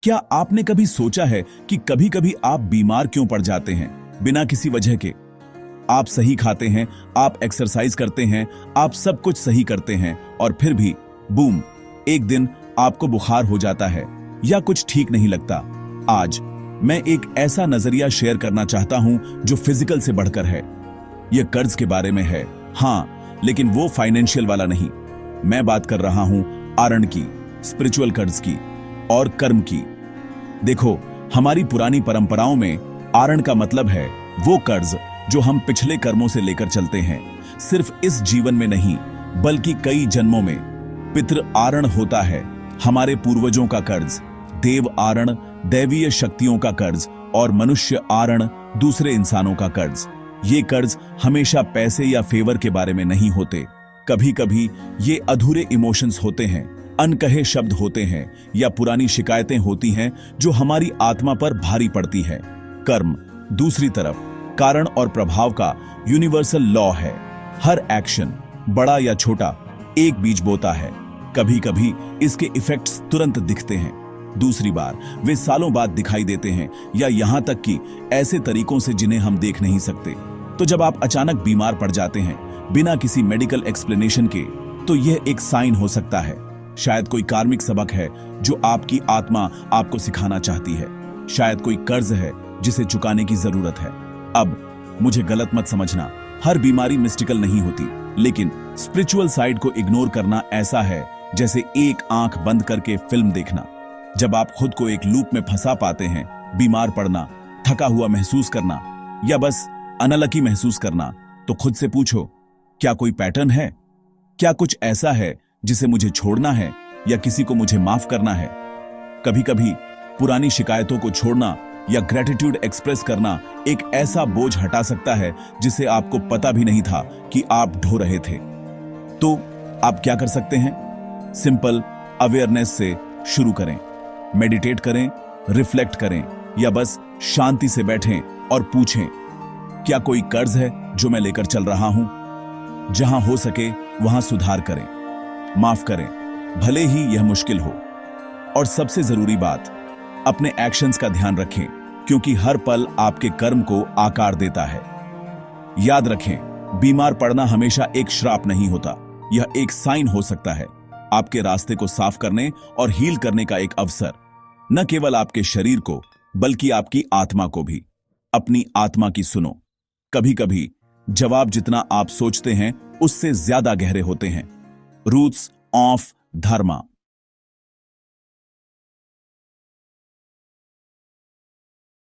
क्या आपने कभी सोचा है कि कभी कभी आप बीमार क्यों पड़ जाते हैं बिना किसी वजह के? आप सही खाते हैं, आप एक्सरसाइज करते हैं, आप सब कुछ सही करते हैं और फिर भी बूम, एक दिन आपको बुखार हो जाता है या कुछ ठीक नहीं लगता। आज मैं एक ऐसा नजरिया शेयर करना चाहता हूं जो फिजिकल से बढ़कर है। यह कर्ज के बारे में है, हाँ, लेकिन वो फाइनेंशियल वाला नहीं। मैं बात कर रहा हूं आरण की, स्पिरिचुअल कर्ज की और कर्म की। देखो, हमारी पुरानी परंपराओं में आरण का मतलब है वो कर्ज जो हम पिछले कर्मों से लेकर चलते हैं, सिर्फ इस जीवन में नहीं बल्कि कई जन्मों में। पितृ आरण होता है हमारे पूर्वजों का कर्ज, देव आरण दैवीय शक्तियों का कर्ज और मनुष्य आरण दूसरे इंसानों का कर्ज। ये कर्ज हमेशा पैसे या फेवर के बारे में नहीं होते। कभी कभी ये अधूरे इमोशंस होते हैं, अनकहे शब्द होते हैं या पुरानी शिकायतें होती हैं जो हमारी आत्मा पर भारी पड़ती है। कर्म दूसरी तरफ कारण और प्रभाव का यूनिवर्सल लॉ है। हर एक्शन, बड़ा या छोटा, एक बीज बोता है। कभी कभी इसके इफेक्ट्स तुरंत दिखते हैं, दूसरी बार वे सालों बाद दिखाई देते हैं या यहां तक कि ऐसे तरीकों से जिन्हें हम देख नहीं सकते। तो जब आप अचानक बीमार पड़ जाते हैं बिना किसी मेडिकल एक्सप्लेनेशन के, तो यह एक साइन हो सकता है। शायद कोई कार्मिक सबक है जो आपकी आत्मा आपको सिखाना चाहती है। शायद कोई कर्ज है जिसे चुकाने की जरूरत है। अब मुझे गलत मत समझना, हर बीमारी मिस्टिकल नहीं होती, लेकिन स्पिरिचुअल साइड को इग्नोर करना ऐसा है जैसे एक आंख बंद करके फिल्म देखना। जब आप खुद को एक लूप में फंसा पाते हैं, बीमार पड़ना, थका हुआ महसूस करना या बस अनलकी महसूस करना, तो खुद से पूछो, क्या कोई पैटर्न है? क्या कुछ ऐसा है जिसे मुझे छोड़ना है या किसी को मुझे माफ करना है? कभी कभी पुरानी शिकायतों को छोड़ना या ग्रेटिट्यूड एक्सप्रेस करना एक ऐसा बोझ हटा सकता है जिसे आपको पता भी नहीं था कि आप ढो रहे थे। तो आप क्या कर सकते हैं? सिंपल अवेयरनेस से शुरू करें। मेडिटेट करें, रिफ्लेक्ट करें या बस शांति से बैठें और पूछें, क्या कोई कर्ज है जो मैं लेकर चल रहा हूं? जहां हो सके वहां सुधार करें, माफ करें, भले ही यह मुश्किल हो। और सबसे जरूरी बात, अपने एक्शंस का ध्यान रखें, क्योंकि हर पल आपके कर्म को आकार देता है। याद रखें, बीमार पड़ना हमेशा एक श्राप नहीं होता, यह एक साइन हो सकता है, आपके रास्ते को साफ करने और हील करने का एक अवसर। न केवल आपके शरीर को बल्कि आपकी आत्मा को भी। अपनी आत्मा की सुनो। कभी कभी जवाब जितना आप सोचते हैं उससे ज्यादा गहरे होते हैं। Roots of Dharma.